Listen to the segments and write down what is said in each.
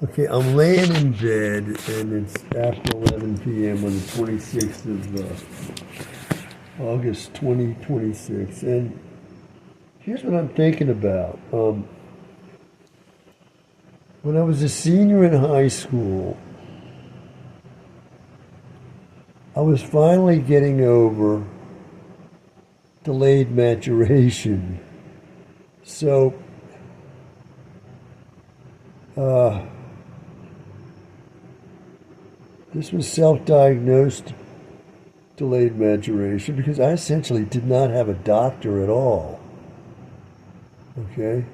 Okay, I'm laying in bed and it's after 11 p.m. on the 26th of August 2026. And here's what I'm thinking about. When I was a senior in high school, I was finally getting over delayed maturation. So, uh, this was self diagnosed delayed maturation because I essentially did not have a doctor at all. Okay?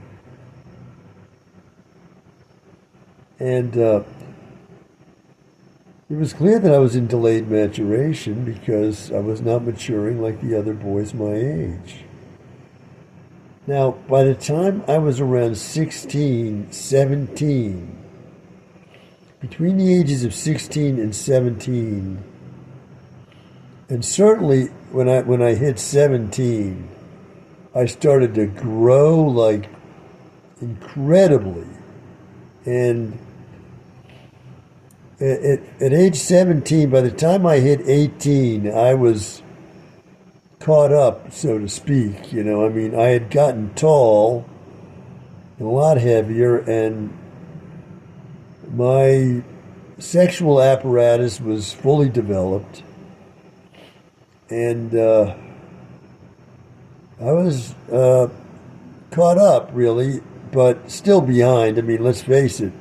And it was clear that I was in delayed maturation because I was not maturing like the other boys my age. Now, by the time I was around 16, 17, between the ages of 16 and 17, and certainly when I hit 17, I started to grow like incredibly. And at age 17, by the time I hit 18, I was caught up, so to speak. I mean, I had gotten tall and a lot heavier, and my sexual apparatus was fully developed. And I was caught up, really, but still behind. I mean, let's face it,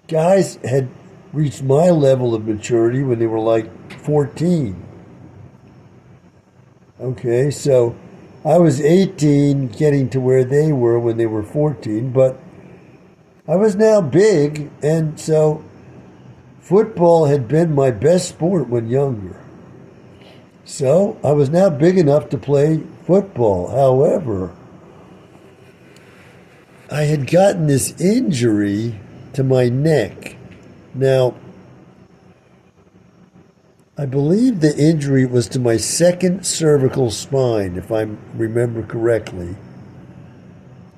guys had reached my level of maturity when they were like 14. Okay, so I was 18 getting to where they were when they were 14, but I was now big, and so football had been my best sport when younger. So I was now big enough to play football. However, I had gotten this injury to my neck. Now, I believe the injury was to my second cervical spine, if I remember correctly.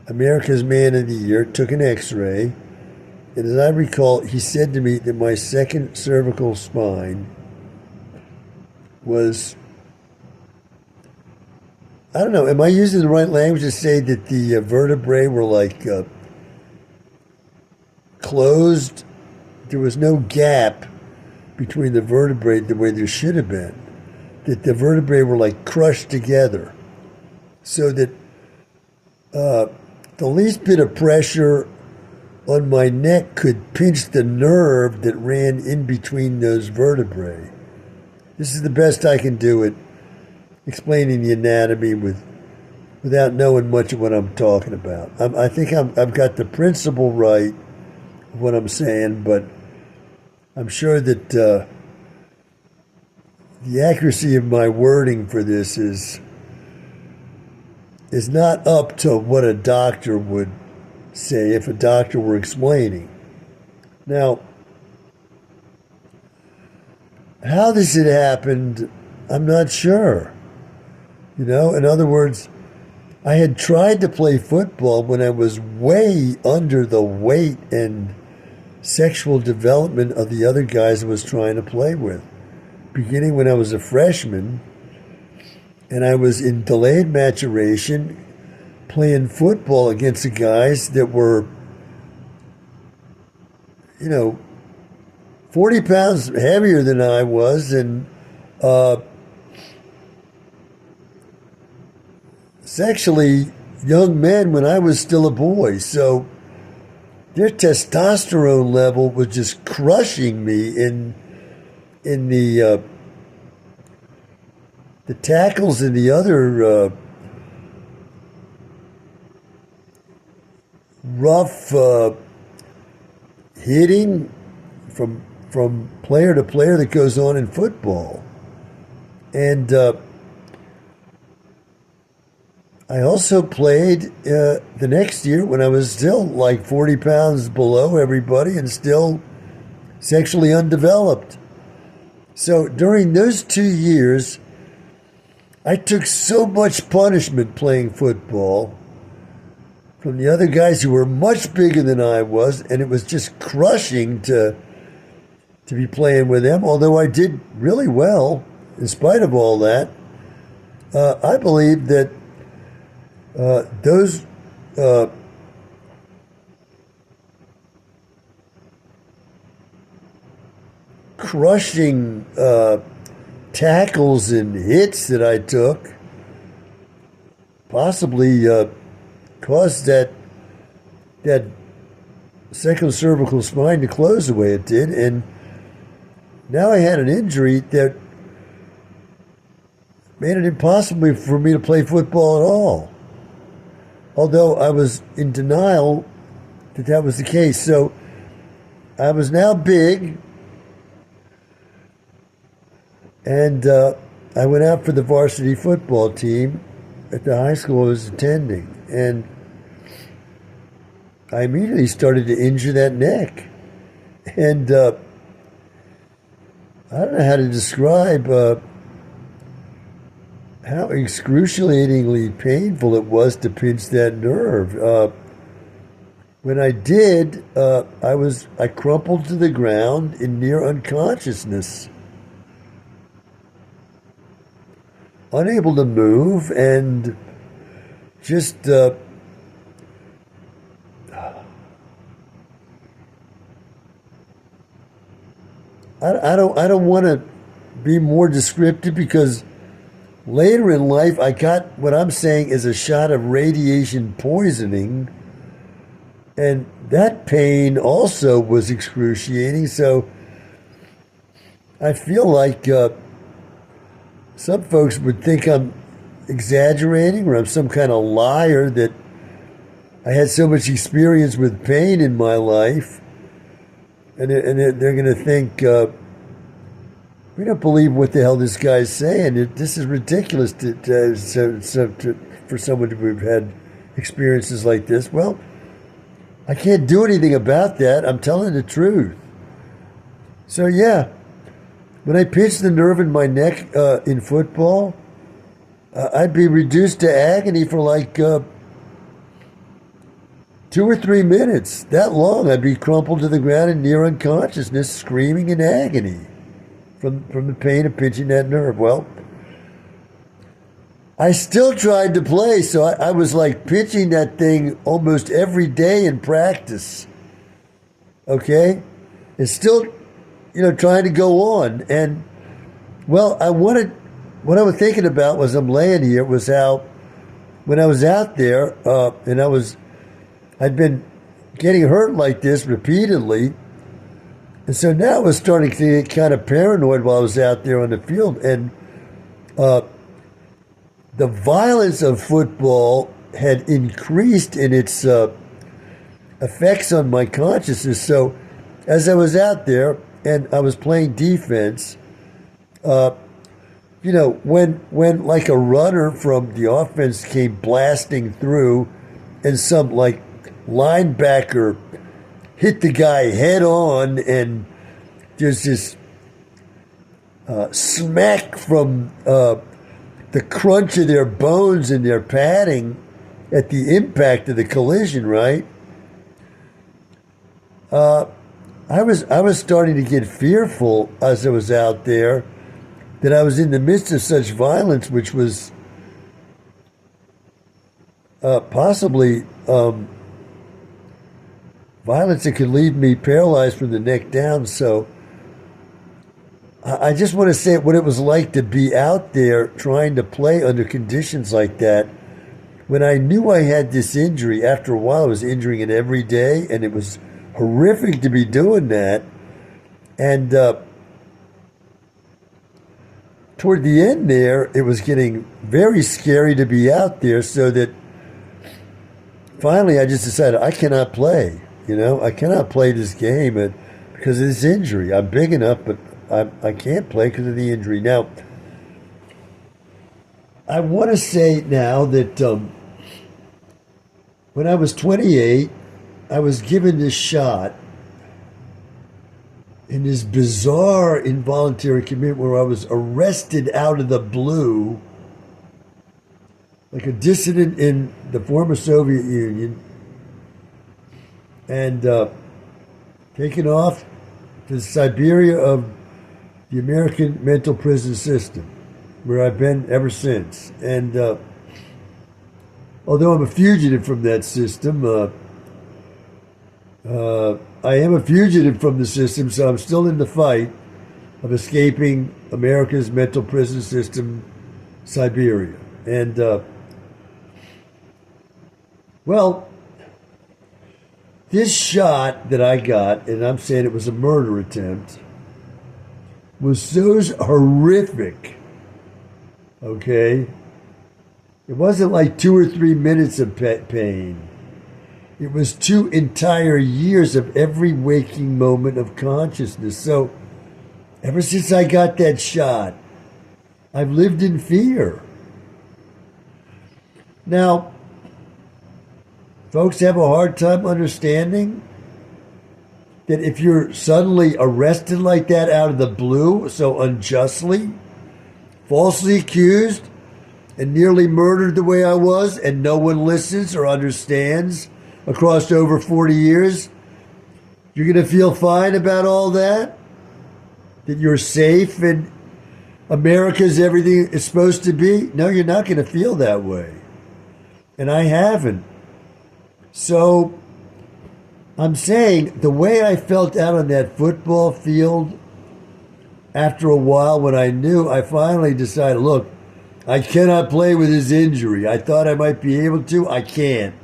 America's Man of the Year took an x-ray, and as I recall, he said to me that my second cervical spine was, I don't know, am I using the right language to say that the vertebrae were like closed? There was no gap between the vertebrae the way there should have been. That the vertebrae were like crushed together. So that the least bit of pressure on my neck could pinch the nerve that ran in between those vertebrae. This is the best I can do at explaining the anatomy without knowing much of what I'm talking about. I think I've got the principle right of what I'm saying, but I'm sure that the accuracy of my wording for this is not up to what a doctor would say if a doctor were explaining. Now, how this had happened, I'm not sure. In other words, I had tried to play football when I was way under the weight and sexual development of the other guys I was trying to play with. Beginning when I was a freshman, and I was in delayed maturation playing football against the guys that were, 40 pounds heavier than I was, and sexually young men when I was still a boy. So their testosterone level was just crushing me in the tackles and the other rough hitting from player to player that goes on in football. And I also played the next year when I was still like 40 pounds below everybody and still sexually undeveloped. So during those 2 years, I took so much punishment playing football from the other guys who were much bigger than I was, and it was just crushing to be playing with them. Although I did really well in spite of all that, I believe that those crushing tackles and hits that I took possibly caused that second cervical spine to close the way it did, and now I had an injury that made it impossible for me to play football at all. Although I was in denial that that was the case. So I was now big, and I went out for the varsity football team at the high school I was attending. And I immediately started to injure that neck. And I don't know how to describe how excruciatingly painful it was to pinch that nerve. When I did, I crumpled to the ground in near unconsciousness, unable to move, and just I don't want to be more descriptive, because later in life I got what I'm saying is a shot of radiation poisoning, and that pain also was excruciating. So I feel like some folks would think I'm exaggerating, or I'm some kind of liar, that I had so much experience with pain in my life. And they're going to think, we don't believe what the hell this guy's saying. This is ridiculous for someone to have had experiences like this. Well, I can't do anything about that. I'm telling the truth. So yeah, when I pinched the nerve in my neck in football, I'd be reduced to agony for like 2 or 3 minutes. That long, I'd be crumpled to the ground in near unconsciousness, screaming in agony from the pain of pinching that nerve. Well, I still tried to play, so I was like pinching that thing almost every day in practice. Okay? And still, trying to go on. And, well, what I was thinking about was, I'm laying here, was how when I was out there, and I'd been getting hurt like this repeatedly. And so now I was starting to get kind of paranoid while I was out there on the field. And the violence of football had increased in its effects on my consciousness. So as I was out there and I was playing defense, when like a runner from the offense came blasting through, and some like linebacker hit the guy head on, and there's this smack from the crunch of their bones and their padding at the impact of the collision, right? I was starting to get fearful as I was out there, that I was in the midst of such violence, which was possibly violence that could leave me paralyzed from the neck down. So I just want to say what it was like to be out there trying to play under conditions like that. When I knew I had this injury, after a while I was injuring it every day, and it was horrific to be doing that. And toward the end there, it was getting very scary to be out there, so that finally I just decided I cannot play. I cannot play this game because of this injury. I'm big enough, but I can't play because of the injury. Now, I want to say now that when I was 28, I was given this shot in this bizarre involuntary commitment where I was arrested out of the blue, like a dissident in the former Soviet Union. and taken off to Siberia of the American mental prison system, where I've been ever since. And although I'm a fugitive from that system, I am a fugitive from the system, so I'm still in the fight of escaping America's mental prison system, Siberia. And, well, this shot that I got, and I'm saying it was a murder attempt, was so horrific, okay? It wasn't like 2 or 3 minutes of pain. It was 2 entire years of every waking moment of consciousness. So, ever since I got that shot, I've lived in fear. Now, folks have a hard time understanding that if you're suddenly arrested like that out of the blue, so unjustly, falsely accused, and nearly murdered the way I was, and no one listens or understands across over 40 years, you're going to feel fine about all that? That you're safe and America's everything is supposed to be? No, you're not going to feel that way. And I haven't. So I'm saying the way I felt out on that football field after a while when I knew, I finally decided, look, I cannot play with his injury. I thought I might be able to. I can't.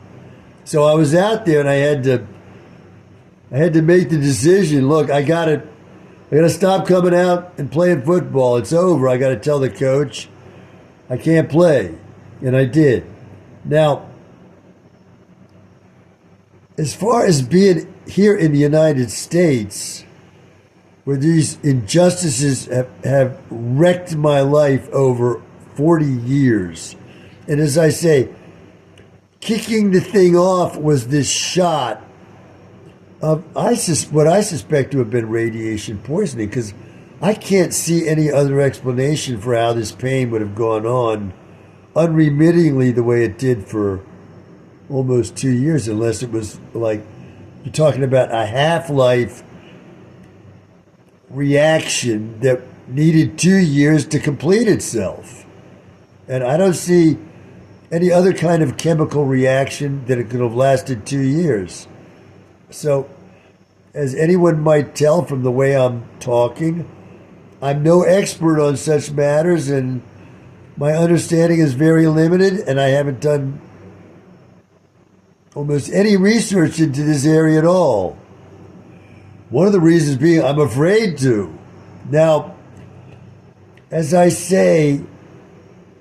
So I was out there and I had to make the decision. Look, I gotta stop coming out and playing football. It's over. I gotta tell the coach I can't play. And I did. Now, as far as being here in the United States, where these injustices have wrecked my life over 40 years, and as I say, kicking the thing off was this shot of what I suspect to have been radiation poisoning, because I can't see any other explanation for how this pain would have gone on unremittingly the way it did for almost 2 years, unless it was like you're talking about a half-life reaction that needed 2 years to complete itself. And I don't see any other kind of chemical reaction that it could have lasted 2 years. So, as anyone might tell from the way I'm talking, I'm no expert on such matters, and my understanding is very limited, and I haven't done almost any research into this area at all. One of the reasons being I'm afraid to. Now, as I say,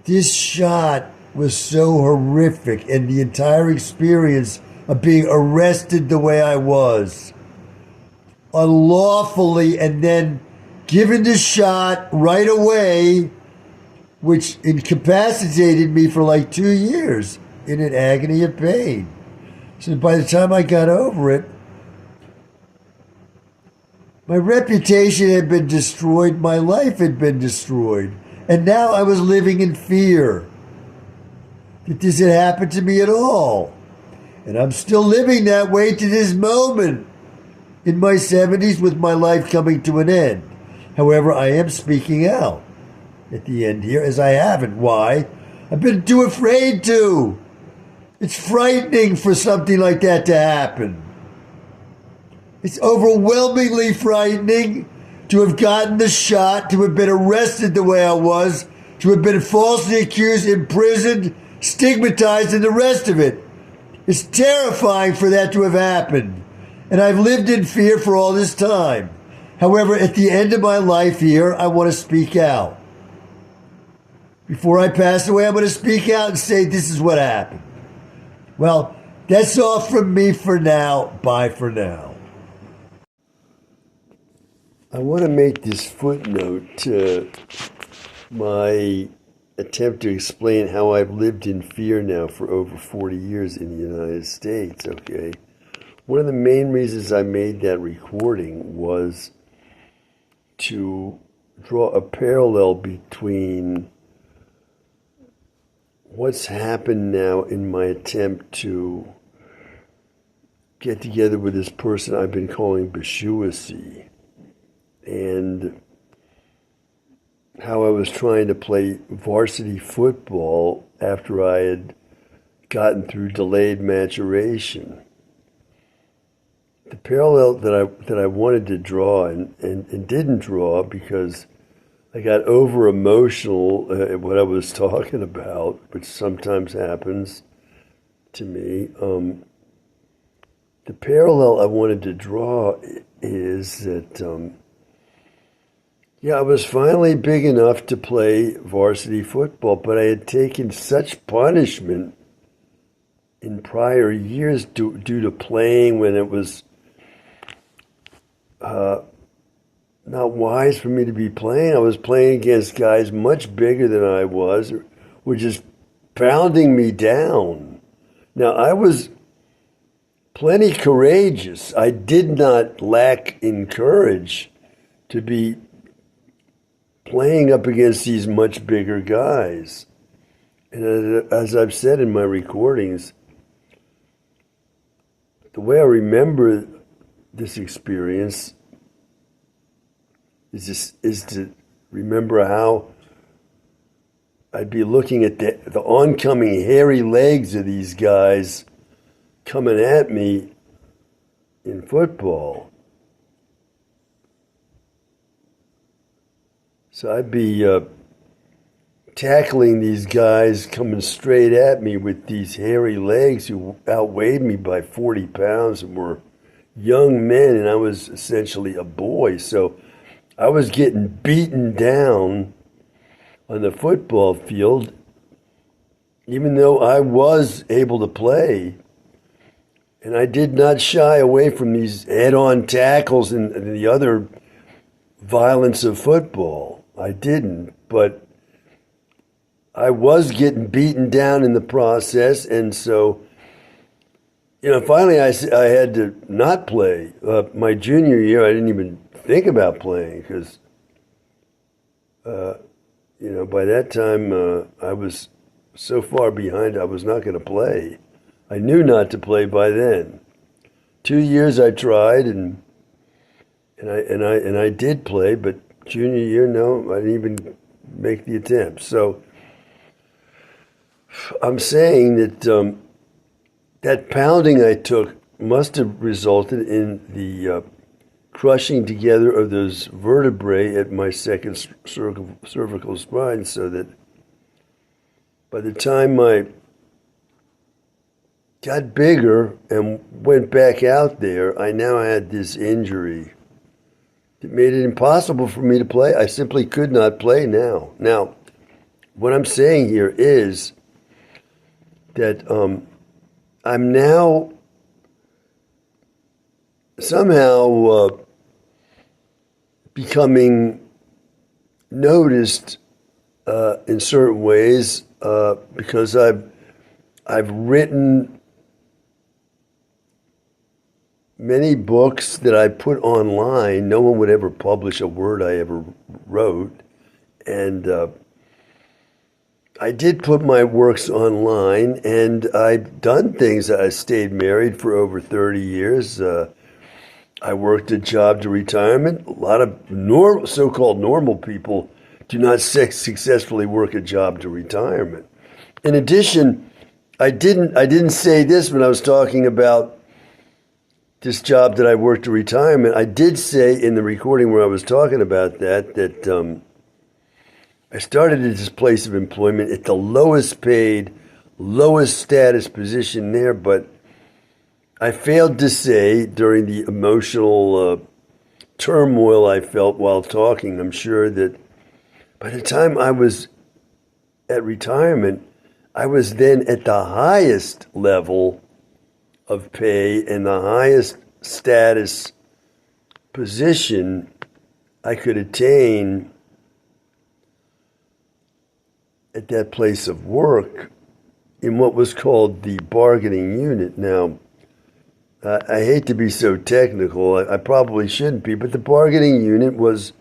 this shot was so horrific, and the entire experience of being arrested the way I was, unlawfully, and then given the shot right away, which incapacitated me for like 2 years in an agony of pain. So by the time I got over it, my reputation had been destroyed, my life had been destroyed, and now I was living in fear that this had happened to me at all. And I'm still living that way to this moment in my 70s with my life coming to an end. However, I am speaking out at the end here, as I haven't. Why? I've been too afraid to. It's frightening for something like that to happen. It's overwhelmingly frightening to have gotten the shot, to have been arrested the way I was, to have been falsely accused, imprisoned, stigmatized, and the rest of it. It's terrifying for that to have happened. And I've lived in fear for all this time. However, at the end of my life here, I want to speak out. Before I pass away, I'm going to speak out and say this is what happened. Well, that's all from me for now. Bye for now. I want to make this footnote to my attempt to explain how I've lived in fear now for over 40 years in the United States, okay? One of the main reasons I made that recording was to draw a parallel between what's happened now in my attempt to get together with this person I've been calling Bishuasi, and how I was trying to play varsity football after I had gotten through delayed maturation. The parallel that I wanted to draw and didn't draw because I got over emotional at what I was talking about, which sometimes happens to me. The parallel I wanted to draw is that, I was finally big enough to play varsity football, but I had taken such punishment in prior years due to playing when it was not wise for me to be playing. I was playing against guys much bigger than I was, were just pounding me down. Now, I was plenty courageous. I did not lack in courage to be playing up against these much bigger guys. And as I've said in my recordings, the way I remember this experience is to remember how I'd be looking at the oncoming hairy legs of these guys coming at me in football. So I'd be tackling these guys coming straight at me with these hairy legs who outweighed me by 40 pounds and were young men, and I was essentially a boy. So I was getting beaten down on the football field, even though I was able to play. And I did not shy away from these head-on tackles and the other violence of football. I didn't, but I was getting beaten down in the process, and so, finally I had to not play. My junior year, I didn't even think about playing because, by that time I was so far behind I was not going to play. I knew not to play by then. 2 years I tried and I did play, but junior year, no, I didn't even make the attempt. So I'm saying that that pounding I took must have resulted in the crushing together of those vertebrae at my second cervical spine, so that by the time I got bigger and went back out there, I now had this injury. It made it impossible for me to play. I simply could not play now. Now, what I'm saying here is that I'm now somehow becoming noticed in certain ways because I've written many books that I put online. No one would ever publish a word I ever wrote, and I did put my works online, and I've done things. I stayed married for over 30 years. I worked a job to retirement. A lot of so-called normal people do not successfully work a job to retirement. In addition, I didn't say this when I was talking about this job that I worked to retirement. I did say in the recording where I was talking about that I started at this place of employment at the lowest paid, lowest status position there, but I failed to say during the emotional turmoil I felt while talking, I'm sure that by the time I was at retirement, I was then at the highest level of pay and the highest status position I could attain at that place of work in what was called the bargaining unit. Now, I hate to be so technical, I probably shouldn't be, but the bargaining unit was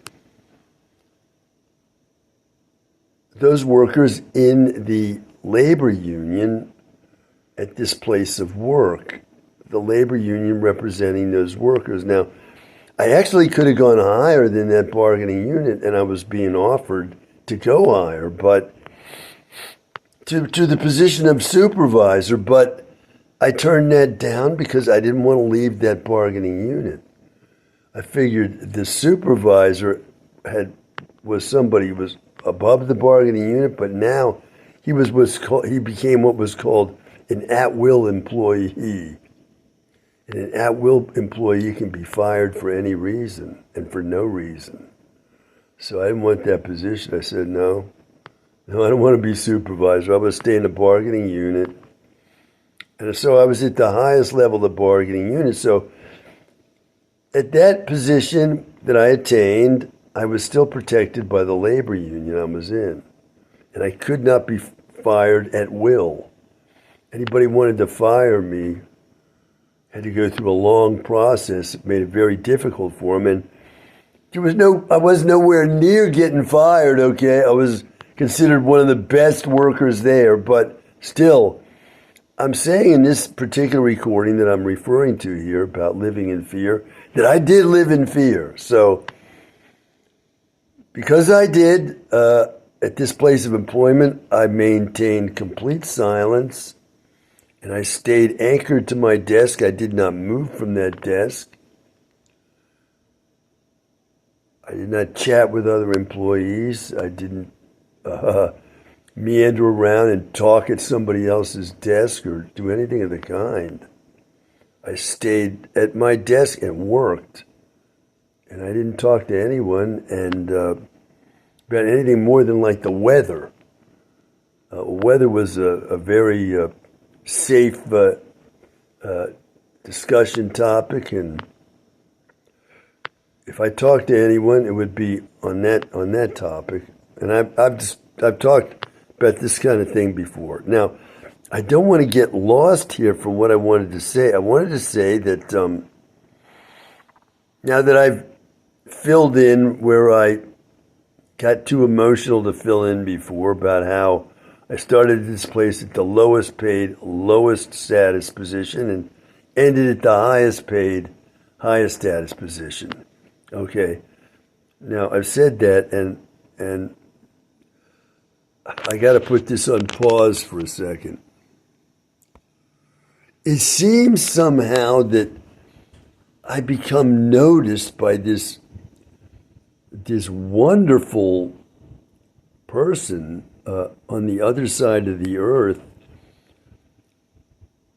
those workers in the labor union at this place of work. the labor union representing those workers. Now, I actually could have gone higher than that bargaining unit, and I was being offered to go higher, but to the position of supervisor, but I turned that down because I didn't want to leave that bargaining unit. I figured the supervisor was somebody who was above the bargaining unit, but now he became what was called an at-will employee. And an at-will employee can be fired for any reason and for no reason. So I didn't want that position. I said, no, I don't want to be supervisor. I want to stay in the bargaining unit. And so I was at the highest level of the bargaining unit. So at that position that I attained, I was still protected by the labor union I was in. And I could not be fired at will. Anybody wanted to fire me had to go through a long process. It made it very difficult for them. And I was nowhere near getting fired, okay? I was considered one of the best workers there, but still, I'm saying in this particular recording that I'm referring to here about living in fear, that I did live in fear. So, because I did, at this place of employment, I maintained complete silence, and I stayed anchored to my desk. I did not move from that desk. I did not chat with other employees. I didn't meander around and talk at somebody else's desk or do anything of the kind. I stayed at my desk and worked. And I didn't talk to anyone and about anything more than like the weather. Weather was a very safe discussion topic, and if I talked to anyone, it would be on that topic. And I've talked about this kind of thing before. Now, I don't want to get lost here from what I wanted to say. I wanted to say that now that I've filled in where I got too emotional to fill in before about how I started this place at the lowest paid, lowest status position and ended at the highest paid, highest status position. Okay. Now, I've said that, and I got to put this on pause for a second. It seems somehow that I become noticed by this wonderful person on the other side of the earth.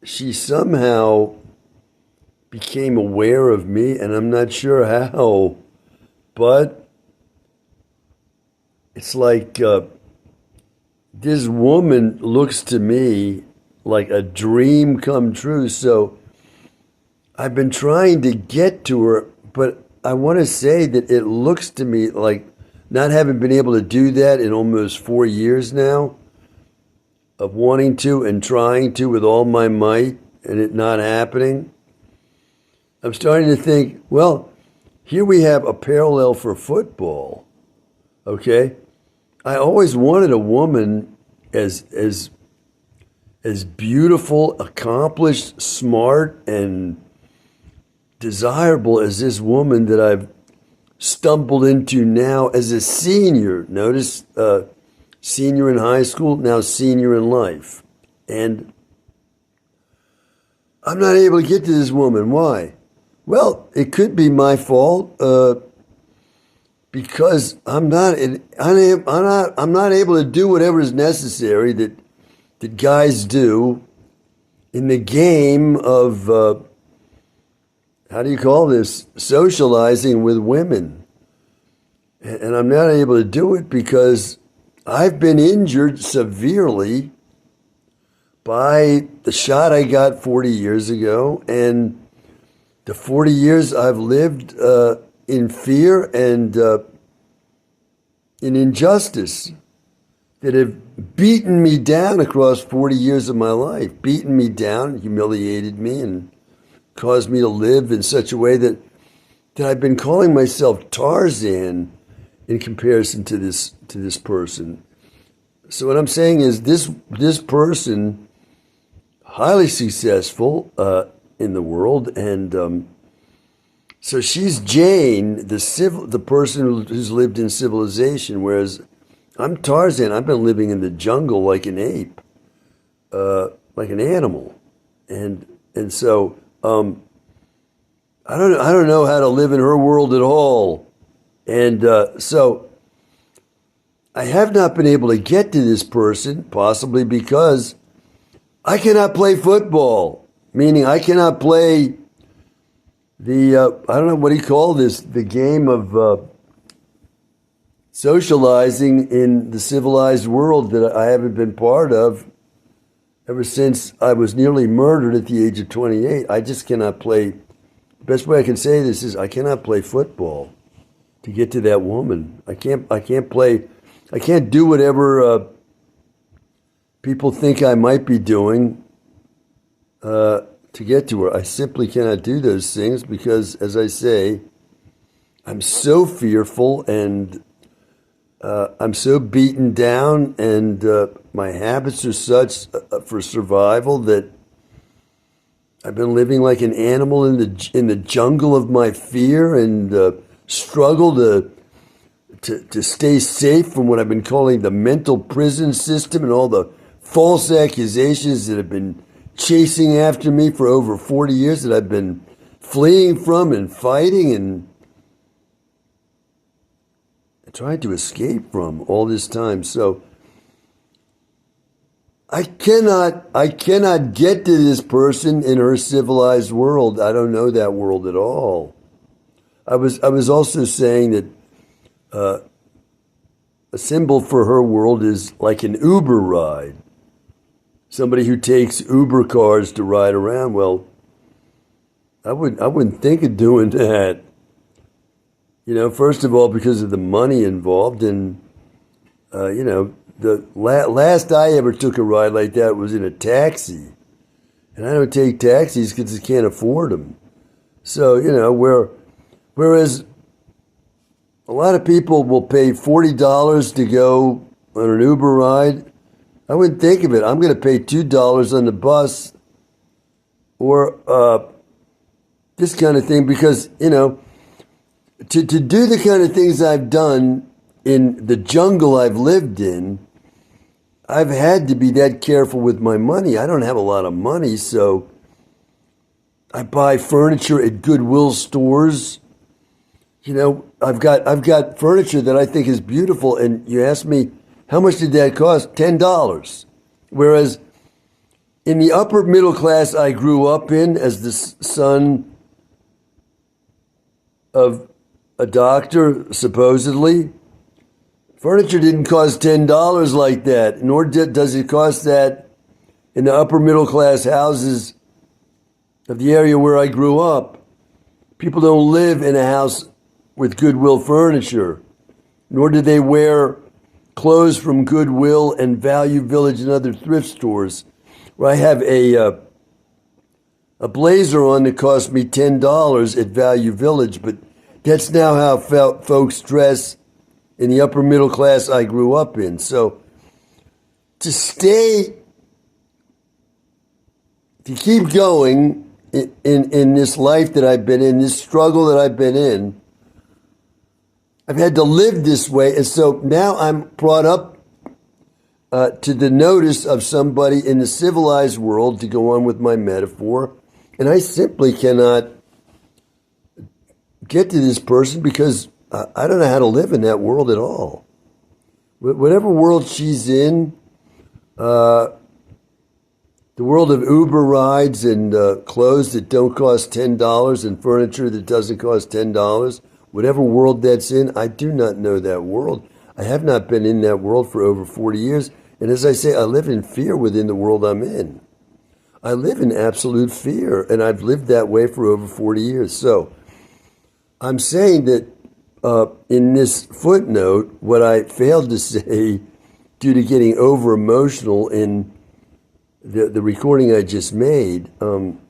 She somehow became aware of me, and I'm not sure how, but it's like this woman looks to me like a dream come true. So I've been trying to get to her, but I want to say that it looks to me like, not having been able to do that in almost 4 years now, of wanting to and trying to with all my might and it not happening, I'm starting to think, well, here we have a parallel for football, okay? I always wanted a woman as beautiful, accomplished, smart, and desirable as this woman that I've stumbled into now as a senior. Notice, senior in high school, now senior in life. And I'm not able to get to this woman. Why? Well, it could be my fault because I'm not able to do whatever is necessary that guys do in the game of how do you call this? Socializing with women. And I'm not able to do it because I've been injured severely by the shot I got 40 years ago, and the 40 years I've lived in fear and in injustice that have beaten me down across 40 years of my life, beaten me down, humiliated me, and caused me to live in such a way that I've been calling myself Tarzan in comparison to this person. So what I'm saying is this person, highly successful, in the world, and so she's Jane, the person who's lived in civilization, whereas I'm Tarzan. I've been living in the jungle like an ape, like an animal, and so I don't know how to live in her world at all, and so I have not been able to get to this person, possibly because I cannot play football, meaning I cannot play the, I don't know, what do you call this, the game of socializing in the civilized world that I haven't been part of ever since I was nearly murdered at the age of 28. I just cannot play. The best way I can say this is I cannot play football to get to that woman. I can't play. I can't do whatever people think I might be doing to get to her. I simply cannot do those things because, as I say, I'm so fearful and I'm so beaten down, and my habits are such for survival that I've been living like an animal in the jungle of my fear, and struggle to stay safe from what I've been calling the mental prison system and all the false accusations that have been chasing after me for over 40 years that I've been fleeing from and fighting and trying to escape from all this time. So I cannot get to this person in her civilized world. I don't know that world at all. I was also saying that a symbol for her world is like an Uber ride. Somebody who takes Uber cars to ride around. Well, I wouldn't think of doing that. First of all, because of the money involved, and the last I ever took a ride like that was in a taxi, and I don't take taxis because I can't afford them. So whereas a lot of people will pay $40 to go on an Uber ride, I wouldn't think of it. I'm going to pay $2 on the bus or this kind of thing because, to do the kind of things I've done in the jungle I've lived in, I've had to be that careful with my money. I don't have a lot of money, so I buy furniture at Goodwill stores. I've got furniture that I think is beautiful, and you ask me, how much did that cost? $10. Whereas in the upper middle class I grew up in as the son of a doctor, supposedly, furniture didn't cost $10 like that, nor does it cost that in the upper middle class houses of the area where I grew up. People don't live in a house with Goodwill furniture, nor do they wear clothes from Goodwill and Value Village and other thrift stores, where I have a blazer on that cost me $10 at Value Village, but that's now how folks dress in the upper middle class I grew up in. So to keep going in this life that I've been in, this struggle that I've been in, I've had to live this way. And so now I'm brought up to the notice of somebody in the civilized world, to go on with my metaphor, and I simply cannot get to this person because I don't know how to live in that world at all. Whatever world she's in, the world of Uber rides and clothes that don't cost $10 and furniture that doesn't cost $10, whatever world that's in, I do not know that world. I have not been in that world for over 40 years. And as I say, I live in fear within the world I'm in. I live in absolute fear, and I've lived that way for over 40 years. So I'm saying that in this footnote, what I failed to say due to getting over emotional in the recording I just made, I'm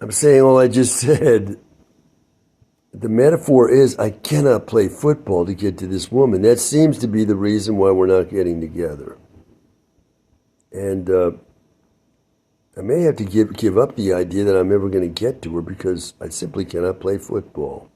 saying all I just said. The metaphor is I cannot play football to get to this woman. That seems to be the reason why we're not getting together. And I may have to give up the idea that I'm ever going to get to her because I simply cannot play football.